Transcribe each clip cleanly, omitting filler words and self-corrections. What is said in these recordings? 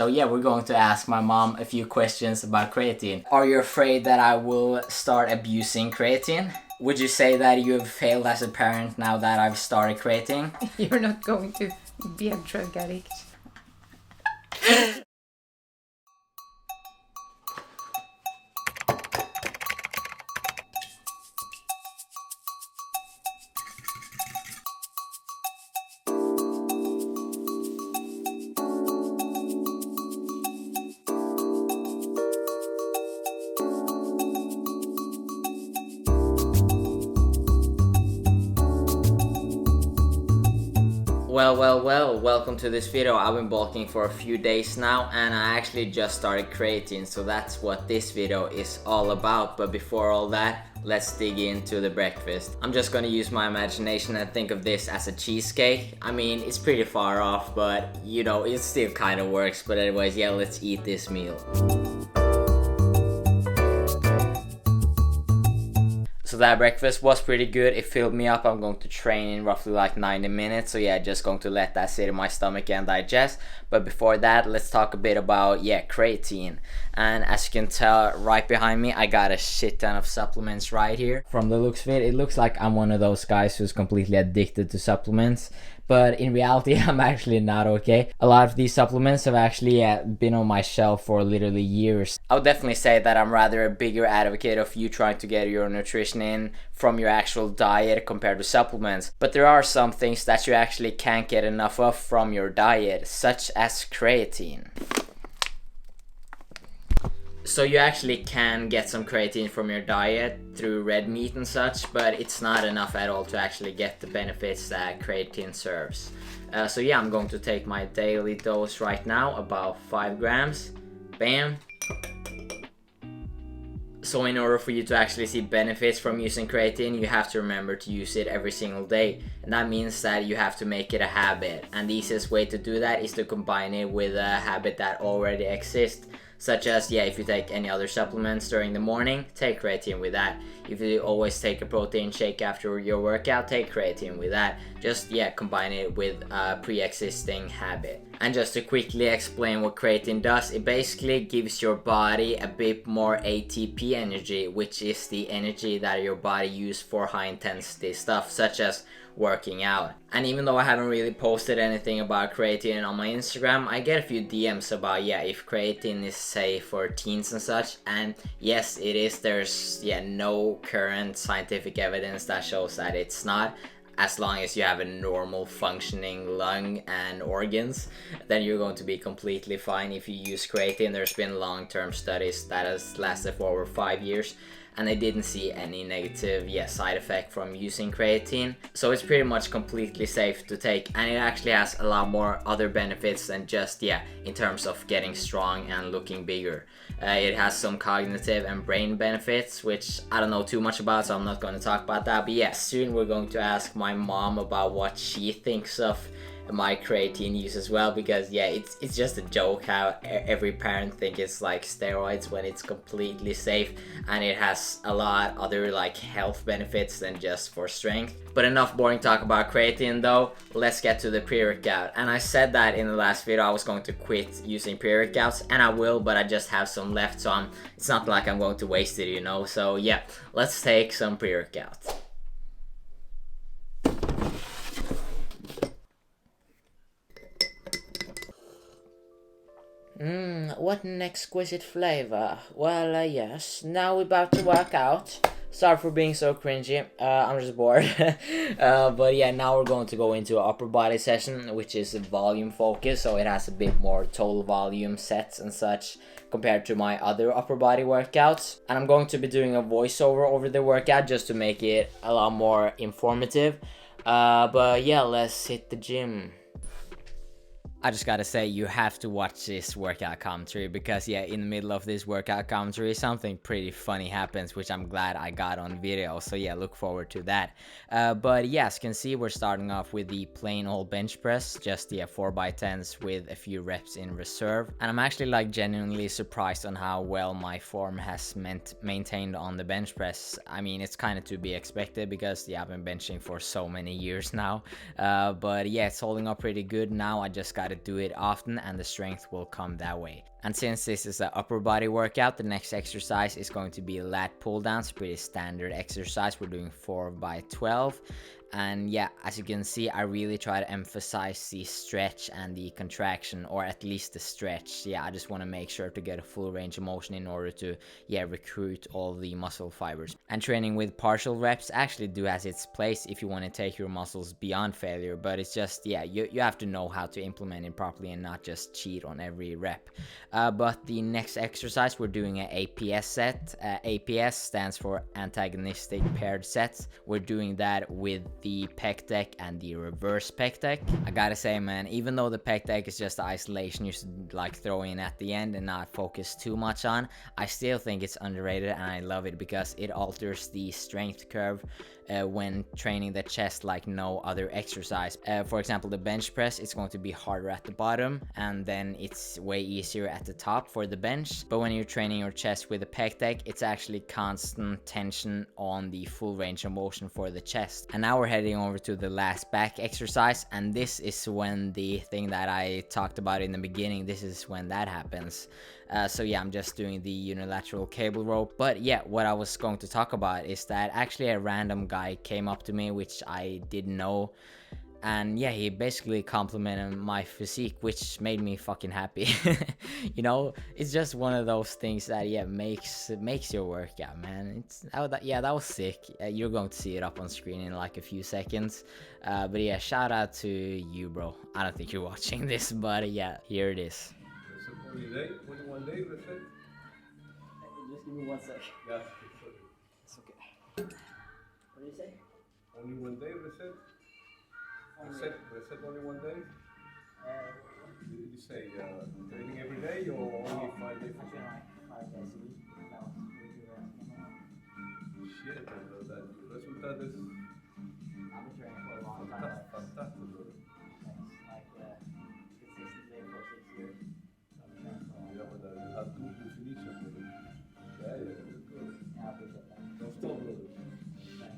So yeah, we're going to ask my mom a few questions about creatine. Are you afraid that I will start abusing creatine? Would you say that you have failed as a parent now that I've started creatine? You're not going to be a drug addict. Well, welcome to this video. I've been bulking for a few days now and I actually just started creatine, so that's what this video is all about. But before all that, let's dig into the breakfast. I'm just gonna use my imagination and think of this as a cheesecake. I mean, it's pretty far off, but you know, it still kind of works. But anyways, yeah, let's eat this meal. So that breakfast was pretty good. It filled me up. I'm going to train in roughly like 90 minutes. So yeah, just going to let that sit in my stomach and digest. But before that, let's talk a bit about, creatine. And as you can tell right behind me, I got a shit ton of supplements right here. From the looks of it, it looks like I'm one of those guys who's completely addicted to supplements. But in reality, I'm actually not, okay? A lot of these supplements have actually been on my shelf for literally years. I would definitely say that I'm rather a bigger advocate of you trying to get your nutrition in from your actual diet compared to supplements. But there are some things that you actually can't get enough of from your diet, such as creatine. So you actually can get some creatine from your diet through red meat and such, but it's not enough at all to actually get the benefits that creatine serves. So yeah, I'm going to take my daily dose right now, about 5 grams. Bam. So in order for you to actually see benefits from using creatine, you have to remember to use it every single day. And that means that you have to make it a habit. And the easiest way to do that is to combine it with a habit that already exists. Such as, if you take any other supplements during the morning, take creatine with that. If you always take a protein shake after your workout, take creatine with that. Just, combine it with a pre-existing habit. And just to quickly explain what creatine does, it basically gives your body a bit more ATP energy, which is the energy that your body uses for high intensity stuff, such as working out. And even though I haven't really posted anything about creatine on my Instagram, I get a few DMs about if creatine is safe for teens and such. And yes, it is. There's no current scientific evidence that shows that it's not. As long as you have a normal functioning lung and organs, then you're going to be completely fine if you use creatine. There's been long-term studies that has lasted for over 5 years, and they didn't see any negative side effect from using creatine. So it's pretty much completely safe to take, and it actually has a lot more other benefits than just in terms of getting strong and looking bigger. It has some cognitive and brain benefits, which I don't know too much about, so I'm not going to talk about that. But soon we're going to ask my mom about what she thinks of my creatine use as well, because it's just a joke how every parent thinks it's like steroids when it's completely safe, and it has a lot other health benefits than just for strength. But enough boring talk about creatine though, let's get to the pre-workout. And I said that in the last video I was going to quit using pre-workouts, and I will, but I just have some left, so it's not like I'm going to waste it, you know. So let's take some pre-workout. What an exquisite flavor. Well, yes, now we're about to work out. Sorry for being so cringy, I'm just bored. But now we're going to go into an upper body session, which is volume focused, so it has a bit more total volume sets and such compared to my other upper body workouts. And I'm going to be doing a voiceover over the workout just to make it a lot more informative. But let's hit the gym. I just gotta say, you have to watch this workout commentary, because in the middle of this workout commentary something pretty funny happens, which I'm glad I got on video. So look forward to that. But as you can see, we're starting off with the plain old bench press, just 4x10s with a few reps in reserve. And I'm actually genuinely surprised on how well my form has maintained on the bench press. I mean, it's kind of to be expected, because I've been benching for so many years now. But it's holding up pretty good now. I just got gotta do it often and the strength will come that way. And since this is an upper body workout, the next exercise is going to be lat pull downs. Pretty standard exercise. We're doing 4x12. And yeah, as you can see, I really try to emphasize the stretch and the contraction, or at least the stretch. Yeah, I just want to make sure to get a full range of motion in order to, yeah, recruit all the muscle fibers. And training with partial reps actually do has its place if you want to take your muscles beyond failure, but it's just, yeah, you have to know how to implement it properly and not just cheat on every rep. But the next exercise, we're doing an APS set. APS stands for antagonistic paired sets. We're doing that with the pec deck and the reverse pec deck. I gotta say, man, even though the pec deck is just the isolation you should like throw in at the end and not focus too much on, I still think it's underrated and I love it because it alters the strength curve when training the chest like no other exercise. For example, the bench press, it's going to be harder at the bottom and then it's way easier at the top for the bench. But when you're training your chest with the pec deck, it's actually constant tension on the full range of motion for the chest. And now we're heading over to the last back exercise, and this is when the thing that I talked about in the beginning, this is when that happens. So yeah, I'm just doing the unilateral cable rope. But yeah, what I was going to talk about is that actually a random guy came up to me, which I didn't know, and yeah, he basically complimented my physique, which made me fucking happy. You know, it's just one of those things that, yeah, makes your workout, man. That was sick. You're going to see it up on screen in like a few seconds. But yeah, shout out to you, bro. I don't think you're watching this, but yeah, here it is. Only one day, that's it? Just give me 1 sec. Yeah, It's okay. What did you say? only one day, reset? Reset only one day? Did you say training every day or only 5 days? 5 days a week. Shit, that resultat is I've been training for a long time. fantastic. Like consistently for 6 years. Yeah, but you have good definition, brother. Yeah, good. Yeah, I appreciate that. Don't stop, brother.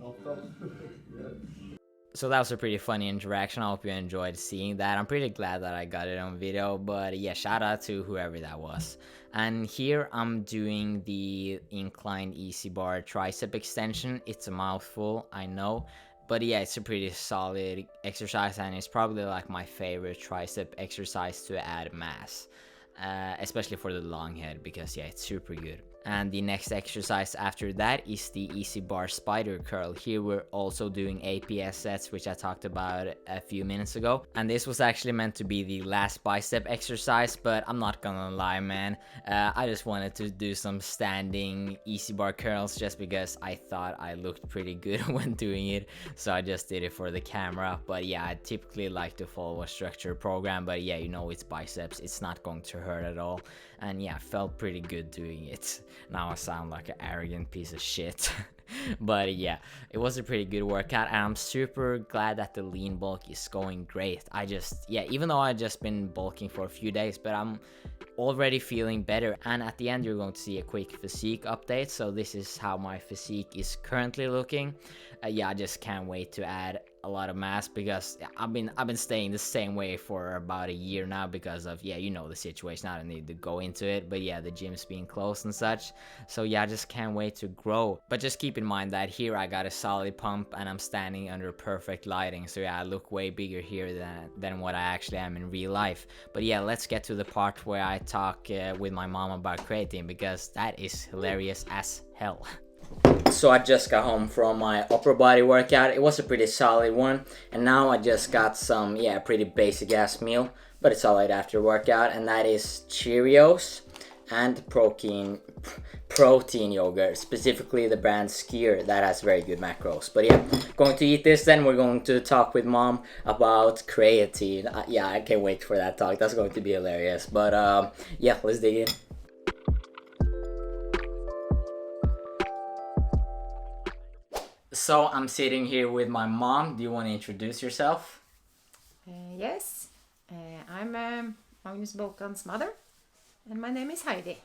Don't stop. Yeah. So that was a pretty funny interaction. I hope you enjoyed seeing that. I'm pretty glad that I got it on video, but yeah, shout out to whoever that was. And here I'm doing the inclined easy bar tricep extension. It's a mouthful, I know, but yeah, it's a pretty solid exercise and it's probably like my favorite tricep exercise to add mass, especially for the long head, because yeah, it's super good. And the next exercise after that is the easy bar spider curl. Here we're also doing APS sets, which I talked about a few minutes ago. And this was actually meant to be the last bicep exercise, but I'm not gonna lie, man. I just wanted to do some standing easy bar curls just because I thought I looked pretty good when doing it. So I just did it for the camera. But yeah, I typically like to follow a structured program, but yeah, you know, it's biceps. It's not going to hurt at all. And yeah, felt pretty good doing it. Now I sound like an arrogant piece of shit. But yeah, it was a pretty good workout and I'm super glad that the lean bulk is going great. Even though I just been bulking for a few days, but I'm already feeling better. And at the end you're going to see a quick physique update. So this is how my physique is currently looking. Yeah, I just can't wait to add a lot of mass because I've been staying the same way for about a year now because of, yeah, you know, the situation. I don't need to go into it, but yeah, the gym's being closed and such. So yeah, I just can't wait to grow. But just keep in mind that here I got a solid pump and I'm standing under perfect lighting. So yeah, I look way bigger here than what I actually am in real life. But yeah, let's get to the part where I talk with my mom about creatine because that is hilarious as hell. So I just got home from my upper body workout. It was a pretty solid one. And now I just got some, yeah, pretty basic ass meal, but it's solid after workout. And that is Cheerios and protein yogurt, specifically the brand Skier that has very good macros. But yeah, going to eat this, then we're going to talk with mom about creatine. Yeah, I can't wait for that talk. That's going to be hilarious. But yeah, let's dig in. So I'm sitting here with my mom. Do you want to introduce yourself? Yes, I'm Magnus Bulkan's mother, and my name is Heidi.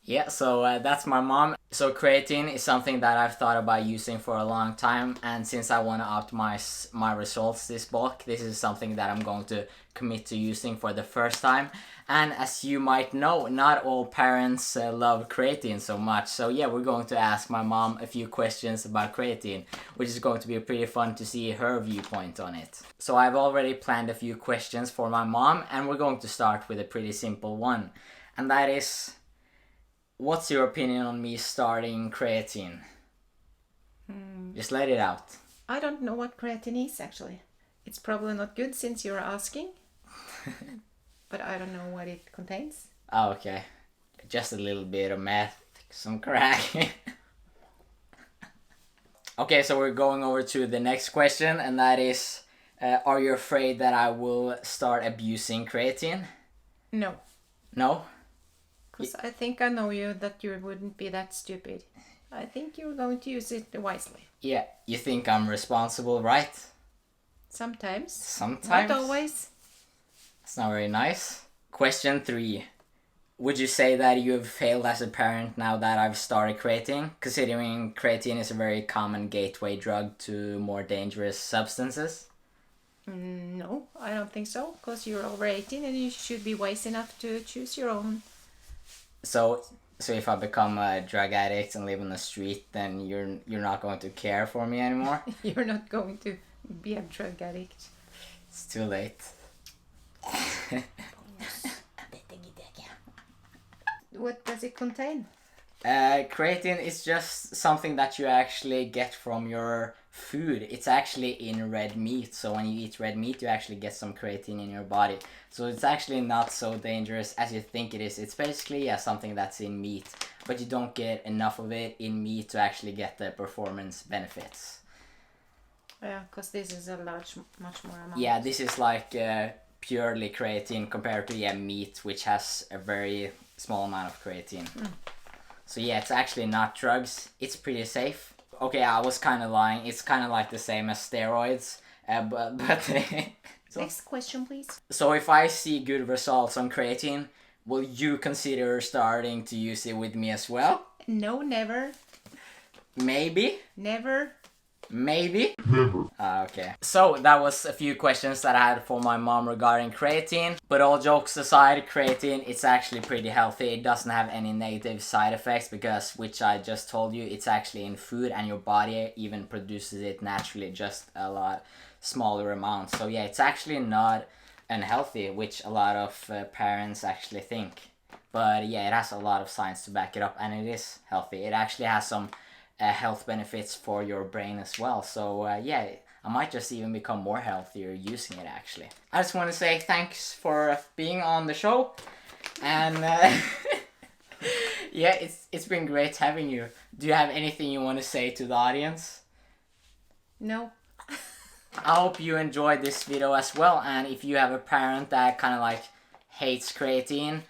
Yeah, so that's my mom. So creatine is something that I've thought about using for a long time, and since I want to optimize my results this bulk, this is something that I'm going to commit to using for the first time. And as you might know, not all parents love creatine so much. So yeah, we're going to ask my mom a few questions about creatine, which is going to be pretty fun to see her viewpoint on it. So I've already planned a few questions for my mom, and we're going to start with a pretty simple one. And that is, what's your opinion on me starting creatine? Just let it out. I don't know what creatine is actually. It's probably not good since you're asking. But I don't know what it contains. Oh, okay. Just a little bit of meth, some crack. Okay, so we're going over to the next question, and that is, are you afraid that I will start abusing creatine? No. No? Because I think I know you that you wouldn't be that stupid. I think you're going to use it wisely. Yeah, you think I'm responsible, right? Sometimes. Sometimes? Not always. That's not very nice. Question 3. Would you say that you have failed as a parent now that I've started creatine? Considering creatine is a very common gateway drug to more dangerous substances? No, I don't think so. Because you're over 18 and you should be wise enough to choose your own. So if I become a drug addict and live on the street, then you're not going to care for me anymore? You're not going to be a drug addict. It's too late. What does it contain? Creatine is just something that you actually get from your food. It's actually in red meat. So when you eat red meat, you actually get some creatine in your body. So it's actually not so dangerous as you think it is. It's basically something that's in meat, but you don't get enough of it in meat to actually get the performance benefits. Yeah, because this is a much more amount. Yeah, this is like purely creatine compared to meat, which has a very small amount of creatine. So yeah, it's actually not drugs. It's pretty safe. Okay, I was kind of lying. It's kind of like the same as steroids, but so, Next question, please. So if I see good results on creatine, will you consider starting to use it with me as well? No, never. Maybe. Never. Maybe? Never. Okay. So that was a few questions that I had for my mom regarding creatine. But all jokes aside, creatine, it's actually pretty healthy. It doesn't have any negative side effects because, which I just told you, it's actually in food and your body even produces it naturally, just a lot smaller amounts. So yeah, it's actually not unhealthy, which a lot of parents actually think. But yeah, it has a lot of science to back it up, and it is healthy. It actually has some health benefits for your brain as well. So yeah, I might just even become more healthier using it actually. I just want to say thanks for being on the show, and yeah, it's been great having you. Do you have anything you want to say to the audience? No. I hope you enjoyed this video as well, and if you have a parent that kind of like hates creatine,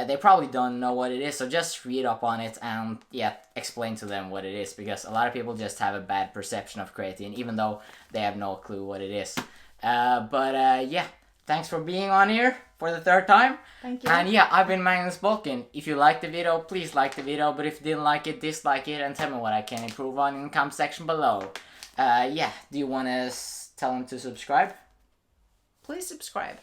they probably don't know what it is, so just read up on it and yeah, explain to them what it is, because a lot of people just have a bad perception of creatine even though they have no clue what it is. But yeah, thanks for being on here for the 3rd time. Thank you. And yeah, I've been Magnus Bulkan. If you liked the video, please like the video, but if you didn't like it, dislike it and tell me what I can improve on in the comment section below. Yeah, do you want to tell them to subscribe? Please subscribe.